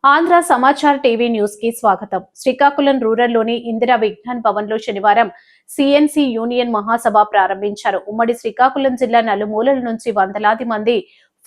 Andhra Samachar TV news కి స్వాగతం. శ్రీకాకుళం రూరల్లోని ఇందిరా విజ్ఞాన్ భవన్ లో శనివారం సిఎన్సి యూనియన్ మహాసభ ప్రారంభించారు. ఉమ్మడి శ్రీకాకుళం జిల్లా నలుమూలల నుంచి వందలాది మంది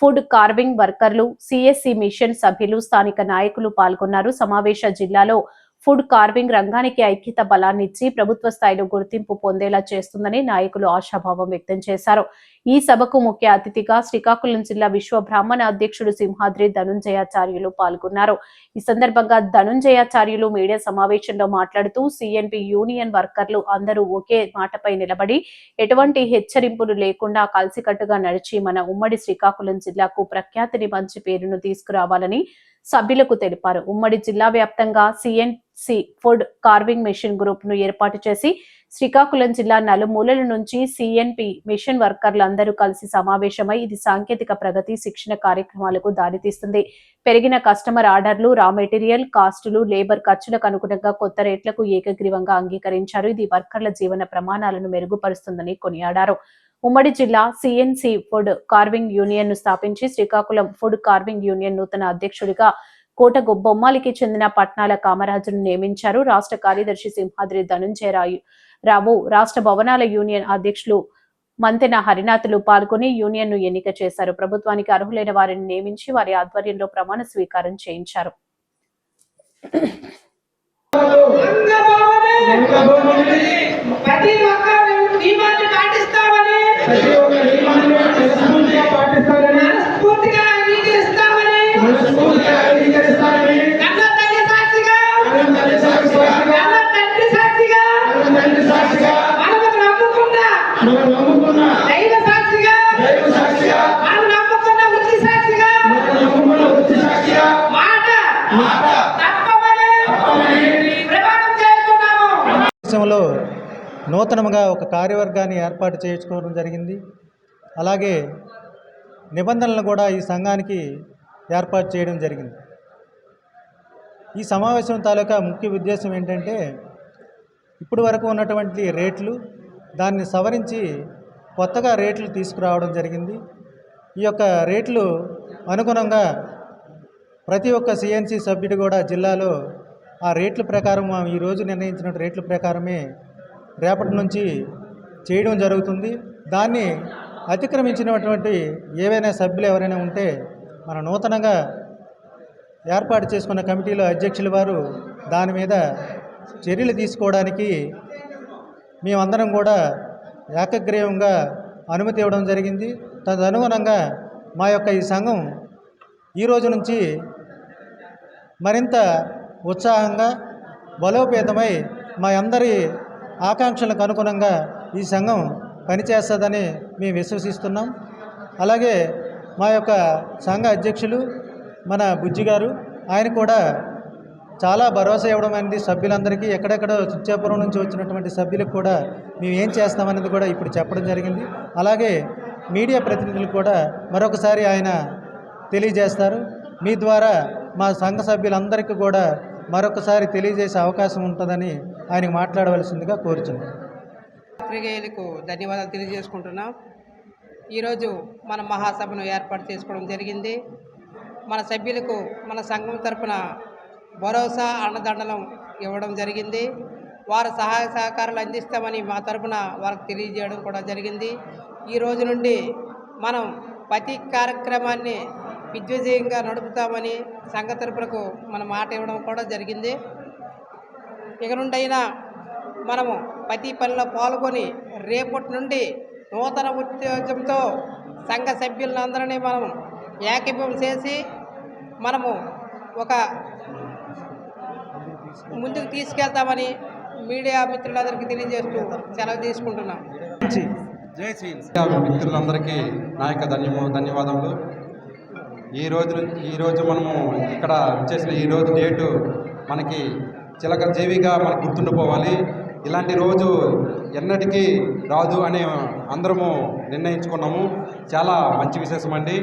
ఫుడ్ కార్వింగ్ వర్కర్లు, సిఎస్సి మిషన్ సభ్యులు, స్థానిక నాయకులు పాల్గొన్నారు. సమావేశ జిల్లాలో ఫుడ్ కార్వింగ్ రంగానికి ఐక్యత బలాన్నిచ్చి ప్రభుత్వ స్థాయిలో గుర్తింపు పొందేలా చేస్తుందని నాయకులు ఆశాభావం వ్యక్తం చేశారు. ఈ సభకు ముఖ్య అతిథిగా శ్రీకాకుళం జిల్లా విశ్వ బ్రాహ్మణ అధ్యక్షుడు సింహాద్రి ధనుంజయాచార్యులు పాల్గొన్నారు. ఈ సందర్భంగా ధనుంజయాచార్యులు మీడియా సమావేశంలో మాట్లాడుతూ సిఎన్పి యూనియన్ వర్కర్లు అందరూ ఒకే మాటపై నిలబడి ఎటువంటి హెచ్చరింపులు లేకుండా కలిసికట్టుగా నడిచి మన ఉమ్మడి శ్రీకాకుళం జిల్లాకు ప్రఖ్యాతిని మంచి పేరును తీసుకురావాలని సభ్యులకు తెలిపారు. ఉమ్మడి జిల్లా వ్యాప్తంగా CNC food carving machine group ను ఏర్పాటు చేసి శ్రీకాకుళం జిల్లా నలుమూలల నుంచి సిఎన్పి మిషన్ వర్కర్లు అందరూ కలిసి సమావేశమై ఇది సాంకేతిక ప్రగతి శిక్షణ కార్యక్రమాలకు దారితీస్తుంది. పెరిగిన కస్టమర్ ఆర్డర్లు, రా మెటీరియల్ కాస్టులు, లేబర్ ఖర్చులకు అనుగుణంగా కొత్త రేట్లకు ఏకగ్రీవంగా అంగీకరించారు. ఇది వర్కర్ల జీవన ప్రమాణాలను మెరుగుపరుస్తుందని కొనియాడారు. ఉమ్మడి జిల్లా సిఎన్సి ఫుడ్ కార్వింగ్ యూనియన్ ను స్థాపించి శ్రీకాకుళం ఫుడ్ కార్వింగ్ యూనియన్ నూతన అధ్యక్షుడిగా కోట బొమ్మాలికి చెందిన పట్నాల కామరాజును నియమించారు. రాష్ట్ర కార్యదర్శి సింహాద్రి ధనుంజయరావు, రాష్ట్ర భవనాల యూనియన్ అధ్యక్షులు మంతెన హరినాథులు పాల్గొని యూనియన్ ను ఎన్నిక చేశారు. ప్రభుత్వానికి అర్హులైన వారిని నియమించి వారి ఆధ్వర్యంలో ప్రమాణ స్వీకారం చేయించారు. నూతనంగా ఒక కార్యవర్గాన్ని ఏర్పాటు చేసుకోవడం జరిగింది. అలాగే నిబంధనలను కూడా ఈ సంఘానికి ఏర్పాటు చేయడం జరిగింది. ఈ సమావేశం తాలూకా ముఖ్య ఉద్దేశం ఏంటంటే ఇప్పటి వరకు ఉన్నటువంటి రేట్లు దాన్ని సవరించి కొత్తగా రేట్లు తీసుకురావడం జరిగింది. ఈ యొక్క రేట్లు అనుగుణంగా ప్రతి ఒక్క సిఎన్సి సభ్యుడు కూడా జిల్లాలో ఆ రేట్ల ప్రకారం ఈరోజు నిర్ణయించిన రేట్ల ప్రకారమే రేపటి నుంచి చేయడం జరుగుతుంది. దాన్ని అతిక్రమించినటువంటి ఏవైనా సభ్యులు ఎవరైనా ఉంటే మన నూతనంగా ఏర్పాటు చేసుకున్న కమిటీలో అధ్యక్షుల వారు దాని మీద చర్యలు తీసుకోవడానికి మేమందరం కూడా ఏకగ్రీవంగా అనుమతి ఇవ్వడం జరిగింది. తదనుగుణంగా మా యొక్క ఈ సంఘం ఈరోజు నుంచి మరింత ఉత్సాహంగా బలోపేతమై మా అందరి ఆకాంక్షలకు అనుగుణంగా ఈ సంఘం పనిచేస్తుందని మేము విశ్వసిస్తున్నాం. అలాగే మా యొక్క సంఘ అధ్యక్షులు మన బుజ్జి గారు, ఆయన కూడా చాలా భరోసా ఇవ్వడం అనేది సభ్యులందరికీ ఎక్కడెక్కడో చిచ్చాపురం నుంచి వచ్చినటువంటి సభ్యులకు కూడా మేము ఏం చేస్తామనేది కూడా ఇప్పుడు చెప్పడం జరిగింది. అలాగే మీడియా ప్రతినిధులు కూడా మరొకసారి ఆయన తెలియజేస్తారు. మీ ద్వారా మా సంఘ సభ్యులందరికీ కూడా మరొకసారి తెలియజేసే అవకాశం ఉంటుందని ఆయనకు మాట్లాడవలసిందిగా కోరుచున్నాం. పత్రికేయులకు ధన్యవాదాలు తెలియజేసుకుంటున్నాం. ఈరోజు మన మహాసభను ఏర్పాటు చేసుకోవడం జరిగింది. మన సభ్యులకు మన సంఘం తరఫున భరోసా అన్నదండలం ఇవ్వడం జరిగింది. వారు సహాయ సహకారాలు అందిస్తామని మా తరఫున వారికి తెలియజేయడం కూడా జరిగింది. ఈ రోజు నుండి మనం ప్రతి కార్యక్రమాన్ని విజయంగా నడుపుతామని సంఘ తరపునకు మన మాట ఇవ్వడం కూడా జరిగింది. ఇక నుండైనా మనము ప్రతి పనిలో పాల్గొని రేపటి నుండి నూతన ఉత్తేజంతో సంఘ సభ్యులందరినీ మనం ఏకీభవం చేసి మనము ఒక ముందుకు తీసుకెళ్తామని మీడియా మిత్రులందరికీ తెలియజేస్తూ సెలవు తీసుకుంటున్నాం. జై శ్రీ మిత్రులందరికీ నా యొక్క ధన్యవాదములు. ఈరోజు మనము ఇక్కడ చేసిన ఈరోజు డేటు మనకి చిలక జీవిగా మనకు గుర్తుండిపోవాలి. ఇలాంటి రోజు ఎన్నటికీ రాదు అని అందరము నిర్ణయించుకున్నాము. చాలా మంచి విశేషం అండి.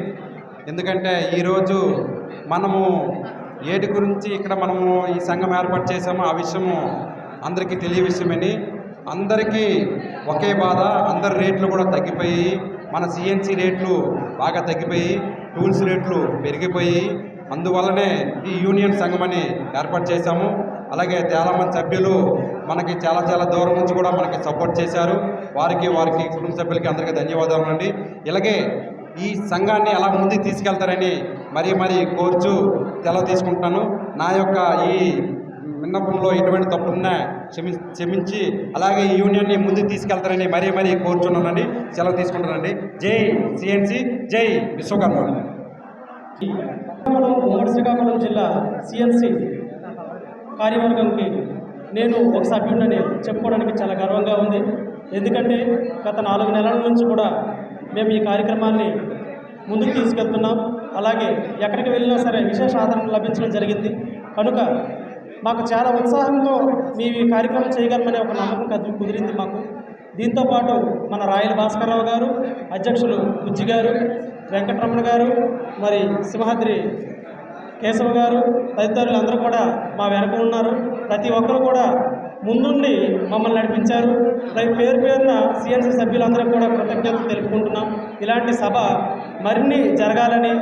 ఎందుకంటే ఈరోజు మనము ఏటి గురించి ఇక్కడ మనము ఈ సంఘం ఏర్పాటు చేసామో ఆ విషయము అందరికీ తెలియ విషయమని, అందరికీ ఒకే బాధ, అందరి రేట్లు కూడా తగ్గిపోయి మన సిఎన్సి రేట్లు బాగా తగ్గిపోయి టూల్స్ రేట్లు పెరిగిపోయి అందువల్లనే ఈ యూనియన్ సంఘమని ఏర్పాటు చేశాము. అలాగే చాలామంది సభ్యులు మనకి చాలా దూరం నుంచి కూడా మనకి సపోర్ట్ చేశారు. వారికి కుటుంబ సభ్యులకి అందరికీ ధన్యవాదాలు అండి. ఇలాగే ఈ సంఘాన్ని ఎలా ముందుకు తీసుకెళ్తారని మరీ కోరుచు సెలవు తీసుకుంటున్నాను. నా యొక్క ఈ విన్నపంలో ఎటువంటి తప్పున్నా క్షమించి అలాగే ఈ యూనియన్ని ముందుకు తీసుకెళ్తారని మరీ కోరుచున్నానండి. సెలవు తీసుకుంటానండి. జై సిఎన్సి, జై విశ్వకర్మ. ఉమ్మడి శ్రీకాకుళం జిల్లా సిఎన్సి కార్యవర్గంకి నేను ఒక సభ్యుడిని చెప్పుకోవడానికి చాలా గర్వంగా ఉంది. ఎందుకంటే గత 4 నెలల నుంచి కూడా మేము ఈ కార్యక్రమాన్ని ముందుకు తీసుకెళ్తున్నాం. అలాగే ఎక్కడికి వెళ్ళినా సరే విశేష ఆదరణ లభించడం జరిగింది. కనుక మాకు చాలా ఉత్సాహంతో మీ కార్యక్రమం చేయగలమనే ఒక నమ్మకం కుదిరింది మాకు. దీంతోపాటు మన రాయల భాస్కర్రావు గారు, అధ్యక్షులు బుజ్జి గారు, వెంకటరమణ గారు, మరి సింహాద్రి కేశవ గారు తదితరులు అందరూ కూడా మా వెనక ఉన్నారు. ప్రతి ఒక్కరు కూడా ముందుండి మమ్మల్ని నడిపించారు. పేరున సిఎన్సి సభ్యులందరూ కూడా కృతజ్ఞతలు తెలుపుకుంటున్నాం. ఇలాంటి సభ మరిన్ని జరగాలని,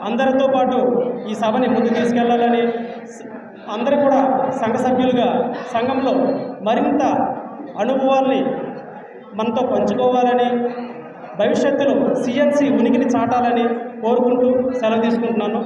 అందరితో పాటు ఈ సభని ముందుకు తీసుకెళ్లాలని, అందరూ కూడా సంఘ సభ్యులుగా సంఘంలో మరింత అనుభవాల్ని మనతో పంచుకోవాలని, భవిష్యత్తులో సిఎన్సి ఉనికిని చాటాలని కోరుకుంటూ సెలవు తీసుకుంటున్నాను.